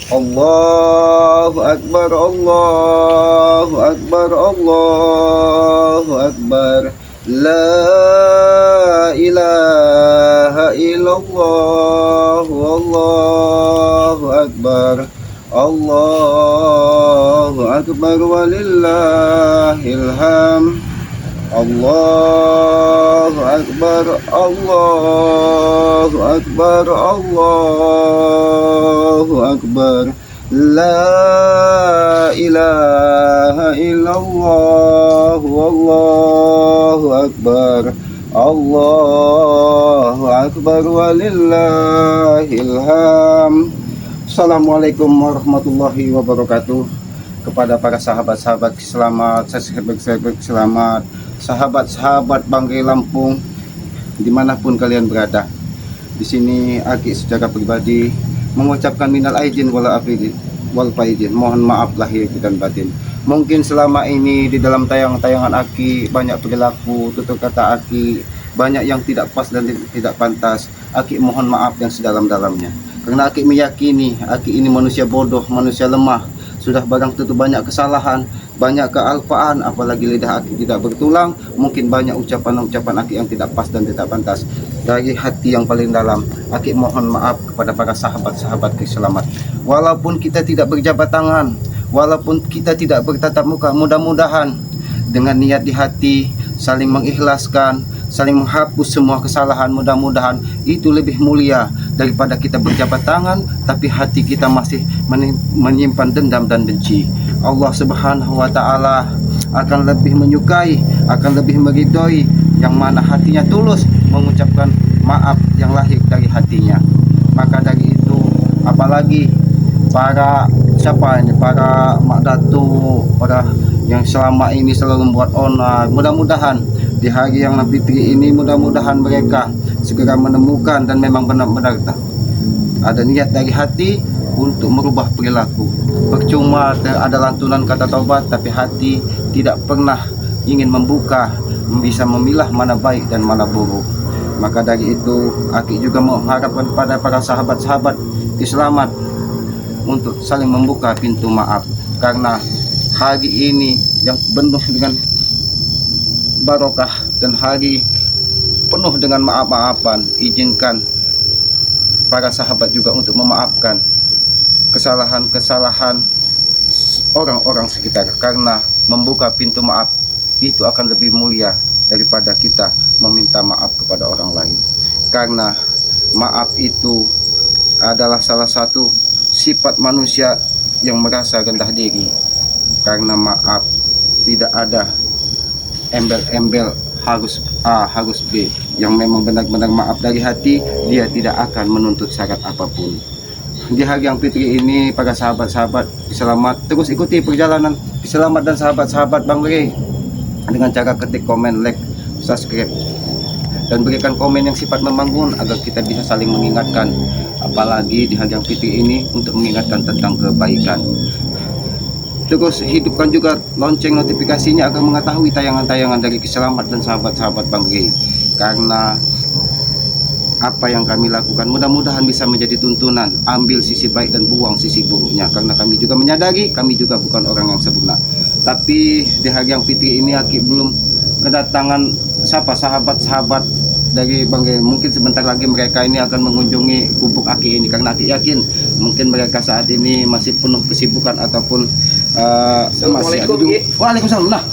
Allahu Akbar, Allahu Akbar, Allahu Akbar. La ilaha illallah, Allahu Akbar. Allahu Akbar walillahil hamd. Allahu Akbar, Allahu Akbar, Allahu Akbar. La ilaha illallah, Allahu Akbar. Allahu Akbar walillahil hamd. Assalamualaikum warahmatullahi wabarakatuh. Kepada para sahabat-sahabat selamat, sahabat-sahabat selamat, sahabat-sahabat Banggai Lampung, dimanapun kalian berada. Di sini Aki secara pribadi mengucapkan minal aidin wal faizin, mohon maaf lahir dan batin. Mungkin selama ini di dalam tayangan Aki banyak perilaku, tutur kata Aki banyak yang tidak pas dan tidak pantas. Aki mohon maaf yang sedalam-dalamnya. Karena Aki meyakini Aki ini manusia bodoh, manusia lemah. Sudah barang tentu banyak kesalahan, banyak kealpaan, apalagi lidah Aki tidak bertulang. Mungkin banyak ucapan-ucapan Aki yang tidak pas dan tidak pantas. Dari hati yang paling dalam, Aki mohon maaf kepada para sahabat-sahabat selamat. Walaupun kita tidak berjabat tangan, walaupun kita tidak bertatap muka, mudah-mudahan dengan niat di hati saling mengikhlaskan, saling menghapus semua kesalahan. Mudah-mudahan itu lebih mulia daripada kita berjabat tangan tapi hati kita masih menyimpan dendam dan benci. Allah Subhanahu wa taala akan lebih menyukai, akan lebih meridhoi yang mana hatinya tulus mengucapkan maaf yang lahir dari hatinya. Maka dari itu, apalagi para para mak datu, para yang selama ini selalu membuat onar, mudah-mudahan di hari yang Fitri ini mudah-mudahan mereka segera menemukan dan memang benar-benar ada niat dari hati untuk merubah perilaku. Percuma ada lantunan kata taubat tapi hati tidak pernah ingin membuka, bisa memilah mana baik dan mana buruk. Maka dari itu Aki juga mengharapkan pada para sahabat-sahabat selamat untuk saling membuka pintu maaf, karena hari ini yang penuh dengan barokah dan hari penuh dengan maaf-maafan. Izinkan para sahabat juga untuk memaafkan kesalahan-kesalahan orang-orang sekitar, karena membuka pintu maaf itu akan lebih mulia daripada kita meminta maaf kepada orang lain. Karena maaf itu adalah salah satu sifat manusia yang merasa rendah diri. Karena maaf tidak ada embel-embel harus A, harus B. Yang memang benar-benar maaf dari hati, dia tidak akan menuntut syarat apapun. Di hari yang Fitri ini, para sahabat-sahabat selamat, terus ikuti perjalanan selamat dan sahabat-sahabat Bang Rey dengan cara ketik komen, like, subscribe, dan berikan komen yang sifat membangun agar kita bisa saling mengingatkan. Apalagi di hari yang Fitri ini untuk mengingatkan tentang kebaikan. Terus hidupkan juga lonceng notifikasinya agar mengetahui tayangan-tayangan dari Selamat dan sahabat-sahabat Bang Rey. Karena apa yang kami lakukan mudah-mudahan bisa menjadi tuntunan. Ambil sisi baik dan buang sisi buruknya. Karena kami juga menyadari kami juga bukan orang yang sempurna. Tapi di hari yang Fitri ini Aki belum kedatangan sahabat-sahabat dari Bang Rey. Mungkin sebentar lagi mereka ini akan mengunjungi gubuk Aki ini, karena Aki yakin mungkin mereka saat ini masih penuh kesibukan ataupun masih ada. Waalaikumsalam. Nah,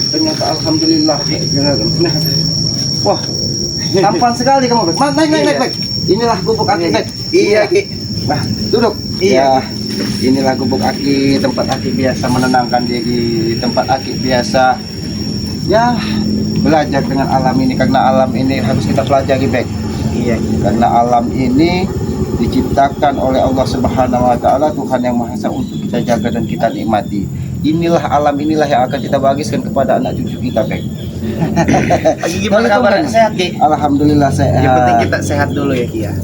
ternyata alhamdulillah. Nah, wah, tampan sekali kamu, Bek. Naik. Inilah gubuk Aki, Bek. Iya, Ki. Nah, duduk. Iya. Inilah gubuk Aki, tempat Aki biasa menenangkan diri, tempat Aki biasa ya belajar dengan alam ini, karena alam ini harus kita pelajari, Bek. Iya, karena alam ini diciptakan oleh Allah Subhanahu wa taala, Tuhan yang Maha Esa, untuk kita jaga dan kita nikmati. Inilah alam inilah yang akan kita bagiskan kepada anak cucu kita, Bek. Lagi gimana kabar? Sehat, Ki? Alhamdulillah sehat. Yang penting kita sehat dulu ya, Ki ya.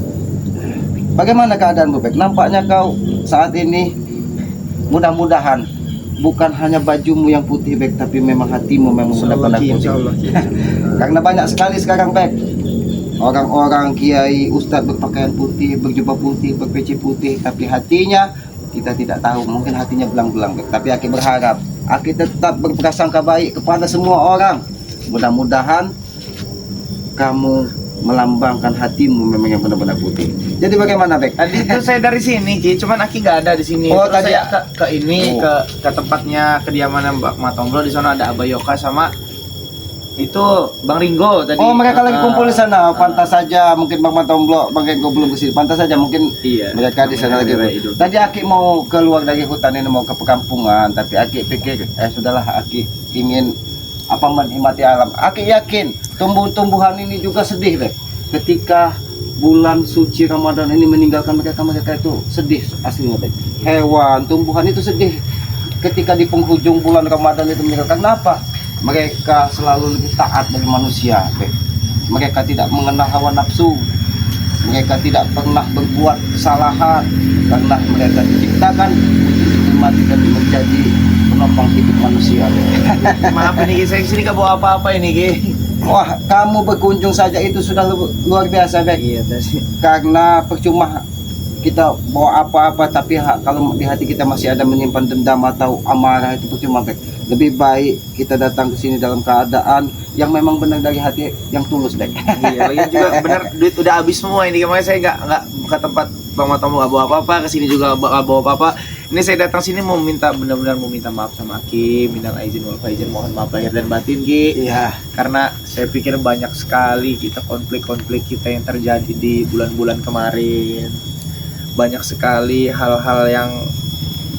Bagaimana keadaanmu, Bek? Nampaknya kau saat ini mudah-mudahan bukan hanya bajumu yang putih, Bek, tapi memang hatimu memang benar-benar putih. Insyaallah. Karena banyak sekali sekarang, Bek, orang-orang kiai ustadz berpakaian putih, berjubah putih, berpeci putih, tapi hatinya kita tidak tahu, mungkin hatinya belang-belang. Tapi Aki berharap Aki tetap berprasangka baik kepada semua orang. Mudah-mudahan kamu melambangkan hatimu memang yang benar-benar putih. Jadi bagaimana, Bek? Tadi itu saya dari sini, Ki. Cuman Aki nggak ada di sini. Oh, Terus tadi saya ke ini ke tempatnya kediaman Mbak Matomblo, di sana ada Abah Yoka sama itu Bang Ringo tadi. Oh, mereka lagi kumpul di sana. Pantas saja mungkin Bang Matomblo, Bang Ringo belum kesini. Pantas saja mungkin Iya. mereka di sana lagi. Tadi Aki mau keluar dari hutan ini, mau ke perkampungan, tapi Aki pikir sudahlah, Aki ingin menikmati alam. Aki yakin tumbuh-tumbuhan ini juga sedih, Bek. Ketika bulan suci Ramadan ini meninggalkan mereka itu sedih aslinya, Bek. Hewan, tumbuhan itu sedih ketika di penghujung bulan Ramadan itu meninggalkan. Kenapa? Mereka selalu lebih taat dari manusia, Bek. Mereka tidak mengenal hawa nafsu. Mereka tidak pernah berbuat kesalahan karena mereka diciptakan untuk mati dan menjadi penopang hidup manusia. Maaf ini Ki, saya kesini nggak bawa apa-apa ini Ki. Wah, kamu berkunjung saja itu sudah luar biasa, Bek. Iya tadi. Karena percuma kita bawa apa-apa, tapi kalau di hati kita masih ada menyimpan dendam atau amarah, itu percuma, Bek. Lebih baik kita datang ke sini dalam keadaan yang memang benar dari hati yang tulus, Bek. Iya, lagi juga benar duit udah habis semua ini, makanya saya nggak ke tempat Bang Matomblo nggak bawa apa-apa, ke sini juga nggak bawa apa-apa. Ini saya datang sini mau benar-benar mau minta maaf sama Aki, minal aizin wal faizin, mohon maaf lahir dan batin, Ki. Iya. Karena saya pikir banyak sekali kita konflik-konflik kita yang terjadi di bulan-bulan kemarin. Banyak sekali hal-hal yang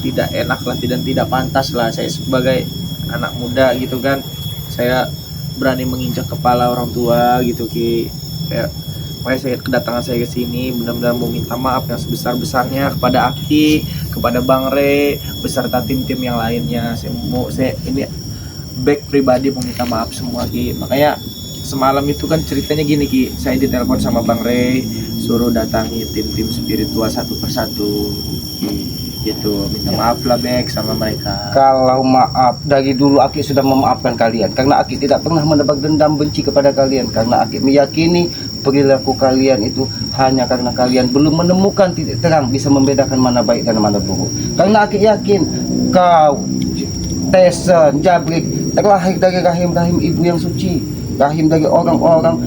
tidak enak lah dan tidak pantas lah. Saya sebagai anak muda gitu kan, saya berani menginjak kepala orang tua gitu, Ki. Makanya saya kedatangan saya ke sini benar-benar mau minta maaf yang sebesar-besarnya kepada Aki, kepada Bang Re, beserta tim-tim yang lainnya. Saya ini back pribadi mau minta maaf semua, Ki. Makanya semalam itu kan ceritanya gini, Ki. Saya ditelepon sama Bang Re, suruh datangi tim-tim spiritual satu persatu. Gitu, minta maaf lah, Bek, sama mereka. Kalau maaf, dari dulu Aki sudah memaafkan kalian, karena Aki tidak pernah menebak dendam benci kepada kalian, karena Aki meyakini perilaku kalian itu hanya karena kalian belum menemukan titik terang bisa membedakan mana baik dan mana buruk. Karena Aki yakin kau, Tesen, Jabrik terlahir dari rahim-rahim ibu yang suci, rahim dari orang-orang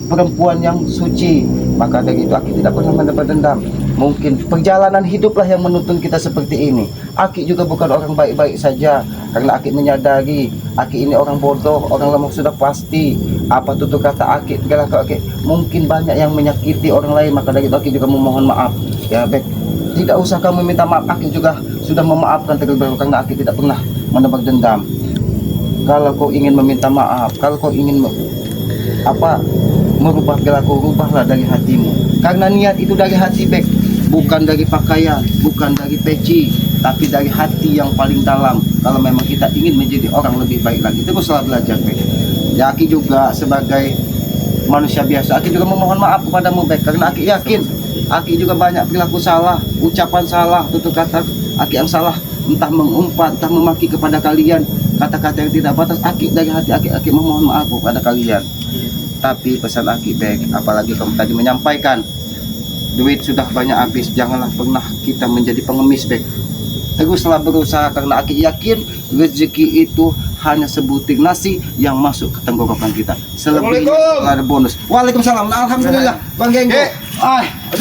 perempuan yang suci. Maka dari itu Aki tidak pernah mendapat dendam. Mungkin perjalanan hiduplah yang menuntun kita seperti ini. Aki juga bukan orang baik-baik saja, karena Aki menyadari Aki ini orang bodoh, orang lemah sudah pasti. Apa tutur kata Aki, perilaku Aki mungkin banyak yang menyakiti orang lain. Maka dari itu Aki juga memohon maaf. Ya, Bek, tidak usah kamu minta maaf, Aki juga sudah memaafkan terlebih dahulu, karena Aki tidak pernah menebak dendam. Kalau kau ingin meminta maaf, kalau kau ingin merubah perilaku, rubahlah dari hatimu. Karena niat itu dari hati, Bek, bukan dari pakaian, bukan dari peci, tapi dari hati yang paling dalam. Kalau memang kita ingin menjadi orang lebih baik lagi, teruslah belajar, Bek. Ya, Aki juga sebagai manusia biasa, Aki juga memohon maaf kepadamu, Bek, karena Aki yakin Aki juga banyak perilaku salah, ucapan salah, tutur kata Aki yang salah, entah mengumpat, entah memaki kepada kalian, kata-kata yang tidak batas. Aki dari hati Aki memohon maaf kepada kalian. Tapi pesan Aki, Bek, apalagi kamu tadi menyampaikan duit sudah banyak habis, janganlah pernah kita menjadi pengemis, Bek. Teruslah berusaha, karena Aki yakin rezeki itu hanya sebutir nasi yang masuk ke tenggorokan kita. Selebihnya ada bonus. Waalaikumsalam. Alhamdulillah, Bang Genggo.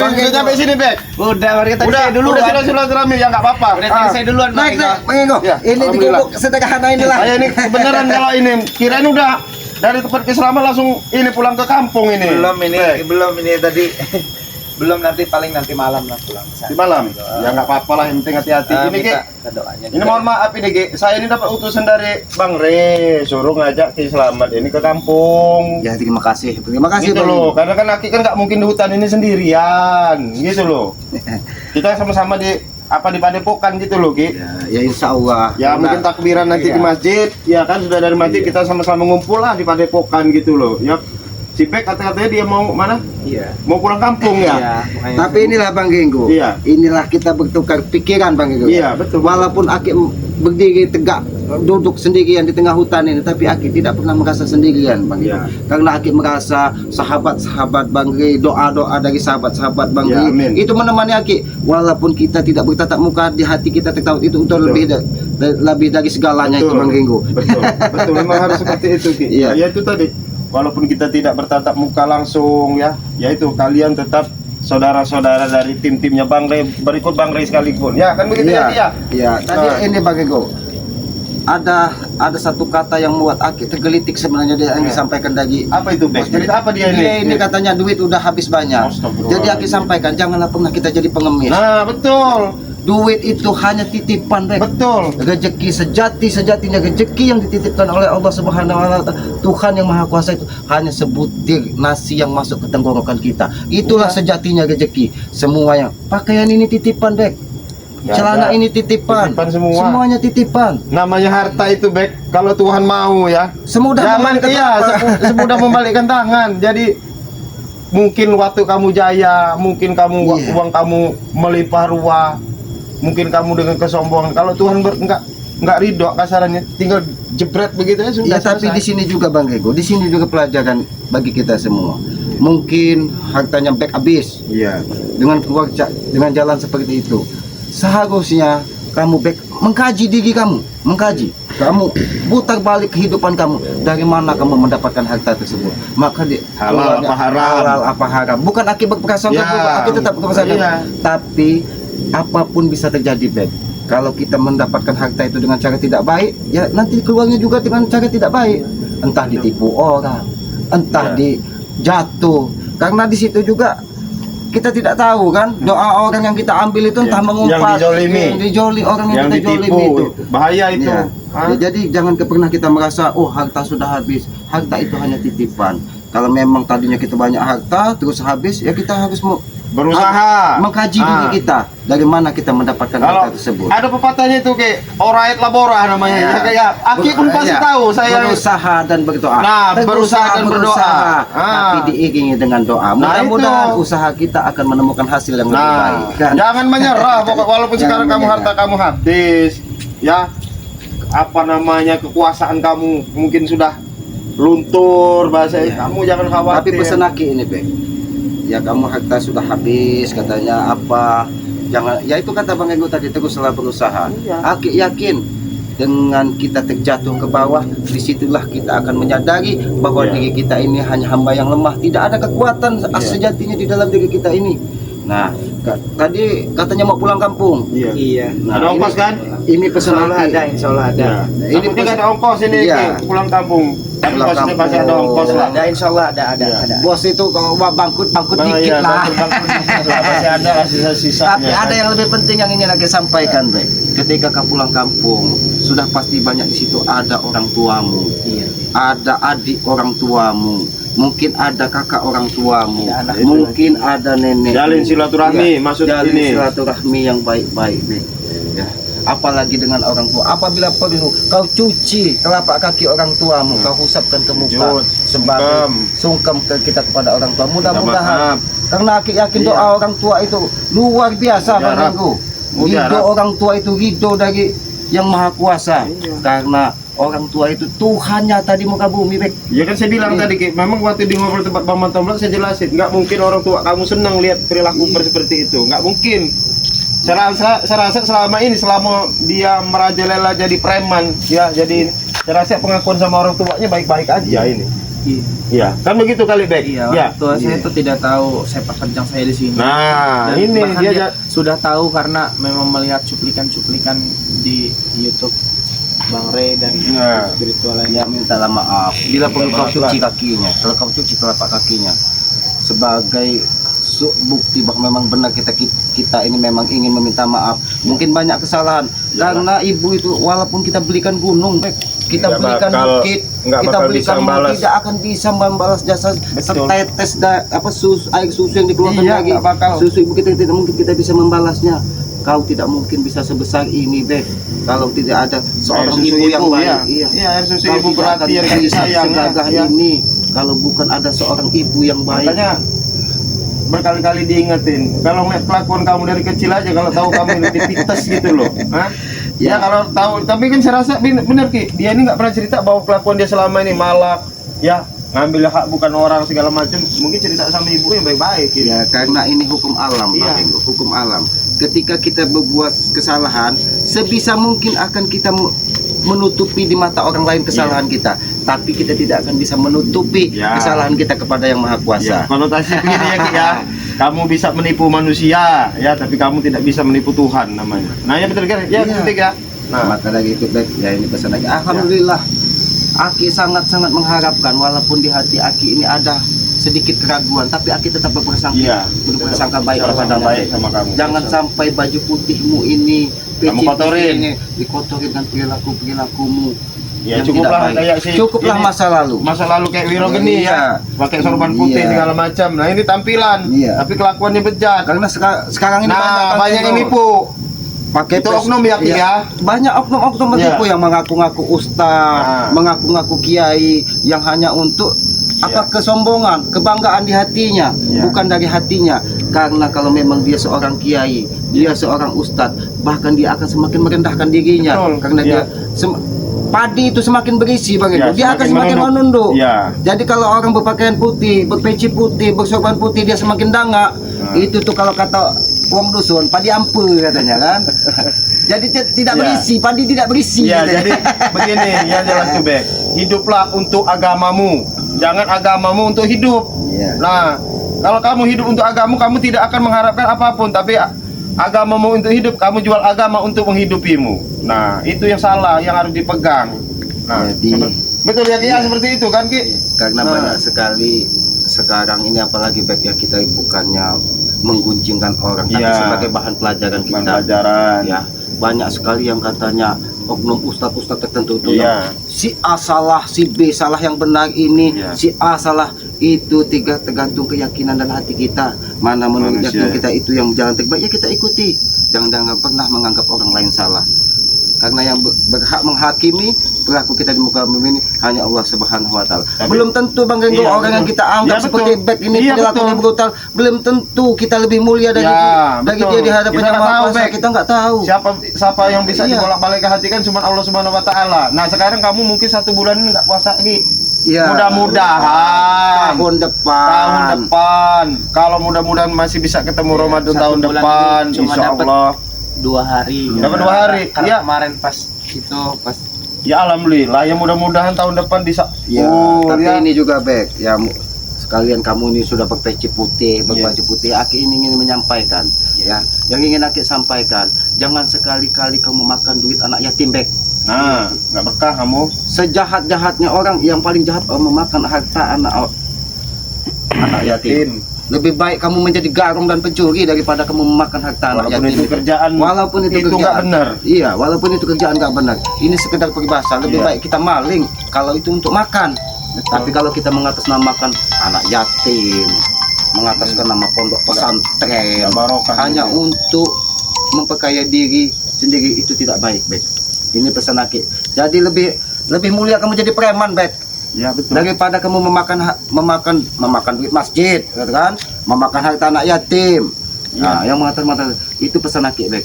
Bang Genggo sampai sini, Bek. Udah, mari kita saya dulu. Udah silaturahmi ya, enggak apa-apa. Udah tadi saya duluan, Naik, Bang Genggo. Ya, Ini di alhamdulillah. gubuk sederhana inilah. Saya ini beneran kalau ini kirain udah dari tempat keselamat langsung ini pulang ke kampung ini. Bek. belum ini tadi. Belum, nanti malam lah pulang. Di malam. Ya enggak apa-apa lah, yang penting hati-hati. Ini Ki, doanya. ini mohon maaf ini Ki, saya ini dapat utusan dari Bang Re, suruh ngajak Ki Selamat ini ke kampung. Ya, terima kasih Gitu Bang. loh, karena kan Aki kan nggak mungkin di hutan ini sendirian, gitu loh. Kita sama-sama di Padepokan gitu loh, Ki. Ya, insya Allah. Ya mungkin takbiran nanti Iya. di masjid, ya kan sudah dari masjid kita sama-sama ngumpul lah di Padepokan gitu loh. Ya, si Bek katanya dia mau mana? Iya. Mau pulang kampung ya? Iya, makanya Tapi inilah Bang Genggo. Iya. Inilah kita bertukar pikiran, Bang Genggo. Iya, betul. Walaupun Aki berdiri tegak duduk sendirian di tengah hutan ini, tapi Aki tidak pernah merasa sendirian Bang Ego. Ya. Karena Aki merasa sahabat-sahabat Bang Ri, doa-doa dari sahabat-sahabat Bang Ya, Ri amin. itu menemani Aki. Walaupun kita tidak bertatap muka, di hati kita tertaut itu untuk lebih dari segalanya itu Bang Ringo. Betul, betul, memang harus seperti itu Ki. Iya. Ya itu tadi, walaupun kita tidak bertatap muka langsung ya itu kalian tetap saudara-saudara dari tim-timnya Bang Rey, berikut Bang Rey sekalipun. Ya kan begitu ya Ki, ya. Iya, tadi Nah. ini Bang Ego. Ada satu kata yang membuat Aki tergelitik sebenarnya yang Ya. disampaikan dari Apa itu Bek? Jadi apa dia ini? ini katanya duit udah habis banyak. Astagfirullah. Jadi Aki sampaikan janganlah pernah kita jadi pengemis. Nah, betul. Duit itu hanya titipan, Bek. Betul. Rezeki sejatinya rezeki yang dititipkan oleh Allah Subhanahu wa taala, Tuhan yang Maha Kuasa itu hanya sebutir nasi yang masuk ke tenggorokan kita. Itulah sejatinya rezeki. Semuanya. Pakaian ini titipan, Bek. Nggak Celana ada. ini titipan. Titipan semua. Semuanya titipan. Namanya harta itu Bek, kalau Tuhan mau ya. Semudah Jangan membalikkan iya, tangan. semudah membalikkan tangan. Jadi mungkin waktu kamu jaya, mungkin kamu Iya. uang kamu melimpah ruah, mungkin kamu dengan kesombongan. Kalau Tuhan enggak ridho kasarannya, tinggal jebret begitu ya sudah. Ya, tapi di sini juga Bang Ego, di sini juga pelajaran bagi kita semua. Mungkin hartanya back habis Iya. dengan keluarga dengan jalan seperti itu. Seharusnya kamu back mengkaji diri kamu, kamu putar balik kehidupan kamu, dari mana kamu mendapatkan harta tersebut. Maka Halal apa haram? halal apa haram. Bukan akibat berprasangka, Ya, Aki tetap berprasangka. iya. Tapi apapun bisa terjadi, Beb. Kalau kita mendapatkan harta itu dengan cara tidak baik, ya nanti keluarnya juga dengan cara tidak baik. Entah ditipu orang, entah Ya. dijatuh. Karena di situ juga kita tidak tahu kan, doa orang yang kita ambil itu entah Ya, mengumpat, yang dijolimi. orang yang, Yang kita jolimi ditipu, itu. bahaya itu. Ya. Hah? Ya, jadi jangan pernah kita merasa oh harta sudah habis. Harta itu hanya titipan. Kalau memang tadinya kita banyak harta terus habis, ya kita harus Berusaha. mengkaji diri kita dari mana kita mendapatkan Kalau harta tersebut. ada pepatahnya itu kayak orait labora namanya. Ya. Ya, kayak Aki pun pasti Ya. tahu saya. Berusaha dan berdoa. Nah, berusaha dan berdoa. Tapi diiringi dengan doa. Nah, Mudah-mudahan itu. usaha kita akan menemukan hasil yang lebih Nah, baik. Kan? jangan menyerah pokok walaupun Jangan sekarang kamu menyerah. harta kamu habis, ya apa namanya kekuasaan kamu mungkin sudah luntur bahasa Ya. kamu jangan khawatir. Tapi pesan Aki ini, Bek. Ya kamu harta sudah habis katanya apa? Jangan, ya itu kata Bang Ego tadi, teruslah berusaha. Iya. Aki yakin dengan kita terjatuh ke bawah, disitulah kita akan menyadari bahwa Iya. diri kita ini hanya hamba yang lemah, tidak ada kekuatan Iya. sejatinya di dalam diri kita ini. Nah, tadi katanya mau pulang kampung. Iya. Iya. Nah, Ada ongkos kan? Ini pesan Insya Allah Aki. ada, insya Allah ada. Ya. Ini Ini nggak ada ongkos ini Iya. Ki, pulang kampung. Tapi Pulang pasti kampung. ada ongkos lah. Ada, insya Allah ada, Iya. ada. Bos itu kalau bangkut Nah, dikit iya, lah. bangkut dikit lah, pasti ada sisa-sisanya. Tapi ada yang lebih penting yang ingin aku sampaikan, Bek. Ketika kau pulang kampung, sudah pasti banyak di situ ada orang tuamu, Iya. ada adik orang tuamu, mungkin ada kakak orang tuamu, Ada anak mungkin ada nenek. Jalin silaturahmi, Iya, maksud jalin ini. silaturahmi yang baik-baik, Bek. Ya. Apalagi dengan orang tua. Apabila perlu, kau cuci telapak kaki orang tuamu, kau usapkan ke muka Jujur, sebagai sungkem ke kita kepada orang tua. Mudah-mudahan, karena Aki yakin Iya. doa orang tua itu luar biasa, Bang Mujarab. Ego. Ridho Mujarab. orang tua itu ridho dari yang maha kuasa. Iya. Karena orang tua itu Tuhannya tadi muka bumi, Bek. Ya kan saya bilang tadi Ki, memang waktu di ngobrol tempat Bang Tomblak saya jelasin, nggak mungkin orang tua kamu senang lihat perilaku seperti itu, nggak mungkin. Saya rasa selama ini, selama dia merajalela jadi preman, ya jadi saya rasa pengakuan sama orang tuanya baik-baik aja ini. Iya, kan begitu kali Bek. Iya, Ya. orang tua saya itu tidak tahu sepak terjang saya di sini. Nah, Dan ini bahkan dia sudah tahu karena memang melihat cuplikan-cuplikan di YouTube Bang Rey dan Nah. spiritual Ya lainnya. mintalah maaf. Bila perlu kau maaf cuci lah. kakinya, kalau kau cuci telapak kakinya sebagai bukti bahwa memang benar kita ini memang ingin meminta maaf. Mungkin banyak kesalahan Ya. karena ibu itu walaupun kita belikan gunung, Bek, kita Nggak belikan bakal- bukit, nggak kita bakal belikan bisa mall, balas. tidak akan bisa membalas jasa Betul. setetes air susu yang dikeluarkan Iya, lagi. nggak bakal. Susu ibu kita tidak mungkin kita bisa membalasnya. Kau tidak mungkin bisa sebesar ini, Bek, kalau tidak ada seorang Air susu ibu yang ibu, baik. ya. Iya. Iya, air susu Kau ibu tidak berarti akan yang kasih bisa sayang. segagah Ya. ini kalau bukan ada seorang ibu yang baik. Makanya berkali-kali diingetin, kalau ngeliat kelakuan kamu dari kecil aja, kalau tahu kamu ini dipites gitu loh. Hah? Ya kalau tahu, tapi kan saya rasa benar Ki, dia ini nggak pernah cerita bahwa kelakuan dia selama ini malak, ya ngambil hak bukan orang segala macam. Mungkin cerita sama ibu yang baik-baik. Gitu. Ya karena ini hukum alam, Iya. Pak Enggo, hukum alam. Ketika kita berbuat kesalahan, sebisa mungkin akan kita menutupi di mata orang lain kesalahan kita, tapi kita tidak akan bisa menutupi Ya. kesalahan kita kepada yang Maha Ya, Kuasa. konotasi begini ya Ki ya. Kamu bisa menipu manusia, ya, tapi kamu tidak bisa menipu Tuhan namanya. Nah, ya betul kan? Ya, Iya. penting ya. Nah, Maka dari itu Beb, ya ini pesan lagi. Alhamdulillah, Aki sangat-sangat mengharapkan walaupun di hati Aki ini ada sedikit keraguan, tapi Aki tetap berprasangka, iya. berprasangka baik Berprasangka kepadanya. baik sama kamu. Jangan sampai baju putihmu ini Kamu kotorin. peci-pecinya dikotorin dengan perilakumu. Ya yang cukuplah tidak baik. kayak si Cukuplah ini, masa lalu. masa lalu kayak Wirogeni Iya. ya, pakai sorban putih Iya. segala macam. Nah, ini tampilan, Iya. tapi kelakuannya bejat. Karena sekarang ini Nah, Pak banyak yang Enggo. nipu. Pakai Itu oknum ya, Ki, iya. ya? Banyak oknum-oknum menipu Iya. yang mengaku-ngaku ustaz, Nah. mengaku-ngaku kiai yang hanya untuk apa kesombongan, kebanggaan di hatinya, Iya. bukan dari hatinya. Karena kalau memang dia seorang kiai, dia seorang ustadz, bahkan dia akan semakin merendahkan dirinya. Betul. Karena Iya. dia padi itu semakin berisi, Bang Ya, Enggo. Dia akan semakin menunduk. Iya. Jadi kalau orang berpakaian putih, berpeci putih, bersorban putih, dia semakin dangak. Nah. Itu tuh kalau kata wong dusun, padi ampe katanya kan. Jadi tidak Ya. berisi, padi tidak berisi. Iya, katanya. jadi begini, yang jelas tuh, Bek. Hiduplah untuk agamamu. Jangan agamamu untuk hidup. Iya. Nah, kalau kamu hidup untuk agamamu, kamu tidak akan mengharapkan apapun, tapi agamamu untuk hidup, kamu jual agama untuk menghidupimu. Nah, itu yang salah, yang harus dipegang. Nah, Jadi- betul ya Ki, ya, seperti itu kan Ki? Karena Nah. banyak sekali sekarang ini apalagi baik ya kita bukannya menggunjingkan orang, tapi Iya. sebagai bahan pelajaran kita. Pelajaran. Ya, banyak sekali yang katanya oknum ustadz tertentu tuh Iya. yang si A salah, si B salah, yang benar ini, Iya. si A salah. Itu tergantung keyakinan dan hati kita. Mana menurut Manusia, yakin ya. kita itu yang jalan terbaik, ya kita ikuti. Jangan pernah menganggap orang lain salah. Karena yang berhak menghakimi perilaku kita di muka bumi ini hanya Allah Subhanahu wa taala. Tapi- Belum tentu Bang Enggo, Iya, orang yang betul. kita anggap Iya, seperti betul. back ini Iya, perilakunya betul. brutal, belum tentu kita lebih mulia dari Ya, dari betul. dia di hadapan Kita Yang nggak Maha tahu, Kuasa. Bek. Kita nggak tahu. Siapa yang bisa Iya. dibolak-balik ke hati kan cuma Allah Subhanahu wa taala. Nah, sekarang kamu mungkin 1 bulan ini nggak puasa Ki. Iya. Mudah-mudahan tahun depan. tahun depan kalau mudah-mudahan masih bisa ketemu Ramadan 1 tahun bulan depan ini cuma insya dapat Allah 2 hari. Dapat 2 hari, Karena iya. kemarin pas itu pas ya alhamdulillah ya mudah-mudahan tahun depan bisa Ya, tapi ya. ini juga Bek, ya sekalian kamu ini sudah berpeci putih, berbaju putih. Aki ini ingin menyampaikan, ya, yang ingin Aki sampaikan, jangan sekali-kali kamu makan duit anak yatim, Bek. Nah nggak berkah kamu Sejahat-jahatnya orang, yang paling jahat memakan harta anak yatim. Lebih baik kamu menjadi garong dan pencuri daripada kamu memakan harta anak Walaupun yatim. itu kerjaan Walaupun itu nggak kerjaan. benar. Iya, walaupun itu kerjaan nggak benar. Ini sekedar peribahasa. Lebih Iya. baik kita maling kalau itu untuk makan. Betul. Tapi kalau kita mengatasnamakan anak yatim, mengataskan nama pondok pesantren, Nggak barokah hanya gitu. untuk memperkaya diri sendiri, itu tidak baik, Bek. Ini pesan Aki. Jadi lebih mulia kamu jadi preman, Bek, Ya betul. daripada kamu memakan duit masjid, gitu kan? Memakan harta anak yatim. Nah, yang mengatas itu pesan Aki, Bek.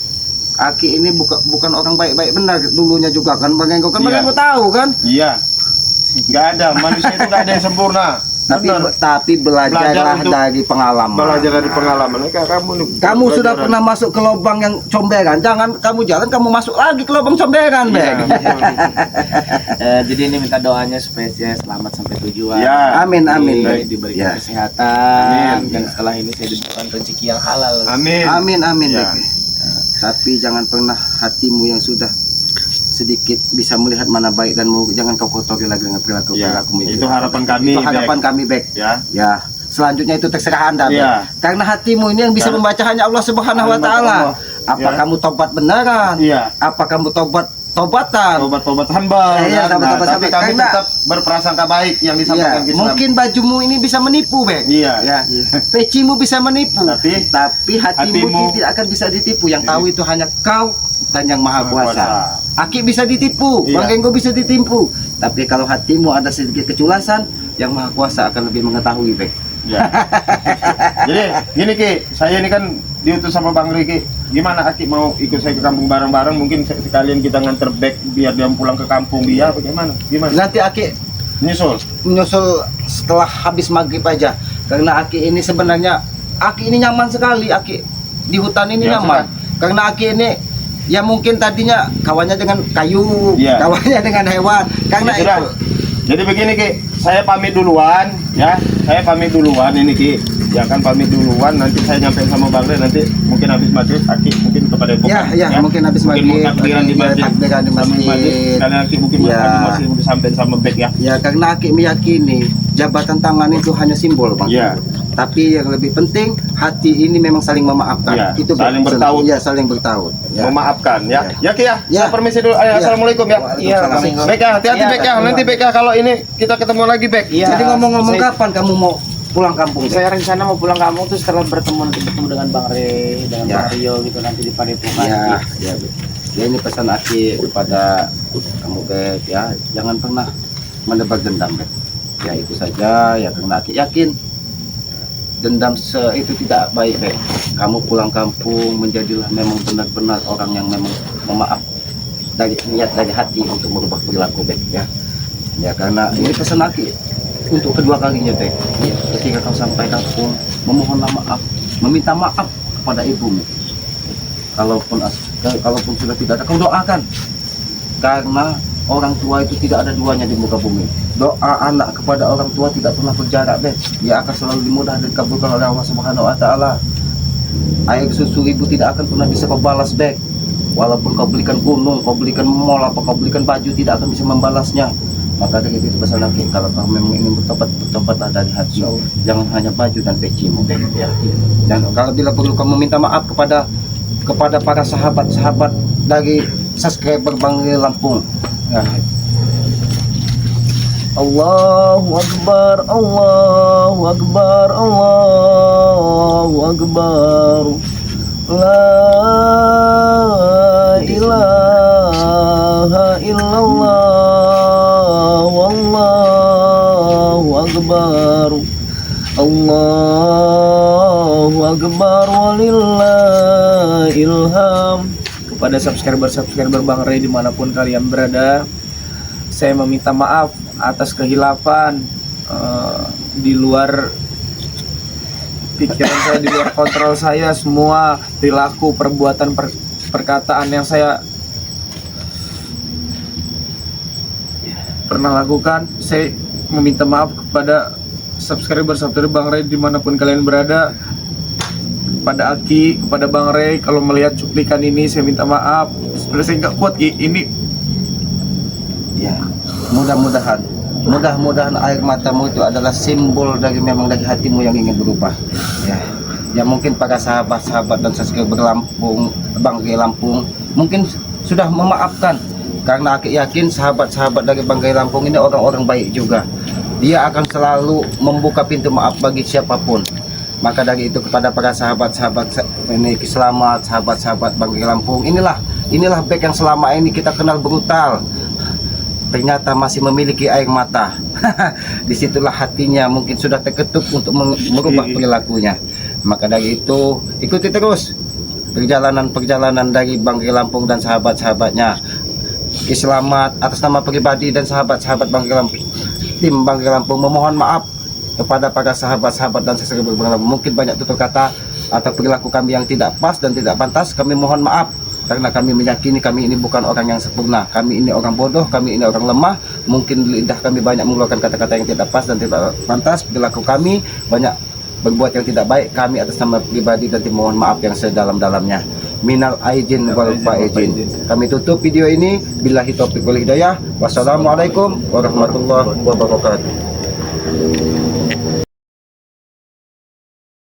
Aki ini bukan orang baik-baik benar dulunya juga kan, Bang Enggo kan, Bang Iya. Enggo tahu kan? Iya. Nggak ada manusia itu nggak ada yang sempurna. Benar. Tapi belajarlah Belajar untuk- dari pengalaman. Belajar dari pengalaman. Kamu sudah pernah masuk ke lubang yang comberan, jangan kamu jalan kamu masuk lagi ke lubang comberan, Bek. jadi ini minta doanya supaya saya selamat sampai tujuan. Ya. Amin, amin, Baik, Bek. diberikan Ya. kesehatan Amin. dan setelah ini saya diberikan rezeki yang halal. Amin. Amin, amin, Ya. Bek. Tapi jangan pernah hatimu yang sudah sedikit bisa melihat mana baik dan mau, jangan kau kotori lagi dengan Ya, perilakumu itu harapan kami, Itu harapan Bek. kami, Bek. Ya. Ya, selanjutnya itu terserah Anda, Bek. Iya. Karena hatimu ini yang bisa Karena- membaca hanya Allah Subhanahu wa Hanya taala. Allah. Apa Ya. kamu tobat beneran? Iya. Apa kamu tobatan? Tobat hamba. Iya, Nah, tobat tapi sampai- kami karena- tetap berprasangka baik yang Iya, disampaikan Islam. mungkin bajumu ini bisa menipu, Bek. Iya. Ya, pecimu bisa menipu. Tapi hatimu hatimu tidak akan bisa ditipu. Yang tahu itu hanya kau dan yang Maha Maha Kuasa. Kuasa. Aki bisa ditipu, Iya. Bang Enggo bisa ditipu. Tapi kalau hatimu ada sedikit keculasan, yang Maha Kuasa akan lebih mengetahui, Bek. Ya. Jadi gini Ki, saya ini kan diutus sama Bang Riki. Gimana Aki mau ikut saya ke kampung bareng-bareng? Mungkin sekalian kita nganter bag biar dia pulang ke kampung dia. Bagaimana? Gimana? Nanti Aki menyusul setelah habis maghrib aja. Karena Aki ini sebenarnya Aki ini nyaman sekali. Aki di hutan ini Ya, nyaman. Karena Aki ini ya mungkin tadinya kawannya dengan kayu, Ya. kawannya dengan hewan. Karena Ya, sudah. itu Jadi begini Ki, saya pamit duluan ya. Saya pamit duluan ini Ki. Ya kan pamit duluan, nanti saya nyampein sama Bang Rey, nanti mungkin habis maghrib Aki mungkin kepada Depok. ya, mungkin habis mungkin mau maghrib, takbiran di ya, masjid. takbiran di Sama masjid. Sekalian Aki mungkin Ya. habis masjid udah sampein sama bag ya. Ya karena Aki meyakini jabatan tangan itu hanya simbol Bang. Iya. Tapi yang lebih penting hati ini memang saling memaafkan. Iya, Itu saling bertaut. Ya saling bertaut. Ya. Memaafkan ya. Ya Ki ya. Ya. Saya permisi dulu. Ya. Assalamualaikum ya. Waalaikumsalam. Baik ya, hati-hati Iya, Bek ya. Nanti Bek ya kalau ini kita ketemu lagi Bek. Iya. Jadi ngomong-ngomong saya- kapan kamu mau pulang kampung? Saya rencana mau pulang kampung tuh setelah bertemu dengan Bang Rey, dengan Ya. Bang Rio gitu nanti di Padepokan. Ya. Ya ini pesan Aki kepada kamu Beb ya, jangan pernah menebar dendam Beb. Ya itu saja ya karena Aki yakin dendam itu tidak baik Beb. Kamu pulang kampung menjadilah memang benar-benar orang yang memang memaaf dari niat dari hati untuk merubah perilaku Beb ya. Ya karena ini pesan Aki untuk kedua kalinya Beb. Ketika kau sampai kampung memohonlah maaf, meminta maaf kepada ibumu. Kalaupun sudah tidak ada, kau doakan. Karena orang tua itu tidak ada duanya di muka bumi. Doa anak kepada orang tua tidak pernah berjarak, Beb. Dia akan selalu dimudah dan dikabulkan oleh Allah Subhanahu wa taala. Air susu ibu tidak akan pernah bisa kau balas, Beb. Walaupun kau belikan gunung, kau belikan mall, apa kau belikan baju, tidak akan bisa membalasnya. Maka dari itu pesan lagi, kalau kau memang ingin bertobatlah dari hati. Jangan hanya baju dan pecimu, Beb. Ya. Dan kalau bila perlu kau meminta maaf kepada para sahabat-sahabat dari subscriber Bang Rey Lampung. Ya. Allahu Akbar, Allahu Akbar, Allahu Akbar. La ilaha illallah, wallahu akbar. Allahu Akbar walillahil ham. Kepada subscriber Bang Rey dimanapun kalian berada, saya meminta maaf atas kehilafan di luar pikiran saya, di luar kontrol saya. Semua perilaku, perbuatan, perkataan yang saya pernah lakukan, saya meminta maaf kepada subscriber Bang Rey dimanapun kalian berada. Kepada Aki, kepada Bang Rey, kalau melihat cuplikan ini saya minta maaf. Sebenarnya saya nggak kuat ini. Ya, mudah-mudahan air matamu itu adalah simbol dari memang dari hatimu yang ingin berubah. Ya mungkin para sahabat-sahabat dan subscriber Lampung, Bang Rey Lampung mungkin sudah memaafkan, karena Aki yakin sahabat-sahabat dari Bang Rey Lampung ini orang-orang baik juga. Dia akan selalu membuka pintu maaf bagi siapapun. Maka dari itu kepada para sahabat-sahabat ini selamat, sahabat-sahabat Bang Rey Lampung, inilah bek yang selama ini kita kenal brutal, ternyata masih memiliki air mata. Disitulah hatinya mungkin sudah terketuk untuk merubah perilakunya. Maka dari itu ikuti terus perjalanan dari Bang Rey Lampung dan sahabat-sahabatnya. Selamat atas nama pribadi dan sahabat-sahabat Bang Rey Lampung, tim Bang Rey Lampung memohon maaf kepada para sahabat-sahabat dan subscriber Bang Rey Lampung. Mungkin banyak tutur kata atau perilaku kami yang tidak pas dan tidak pantas, kami mohon maaf. Karena kami meyakini kami ini bukan orang yang sempurna. Kami ini orang bodoh, kami ini orang lemah. Mungkin lidah kami banyak mengeluarkan kata-kata yang tidak pas dan tidak pantas. Perilaku kami banyak berbuat yang tidak baik. Kami atas nama pribadi dan tim mohon maaf yang sedalam-dalamnya. Minal aidin wal faizin. Kami tutup video ini. Billahi taufiq wal hidayah. Wassalamualaikum warahmatullahi wabarakatuh.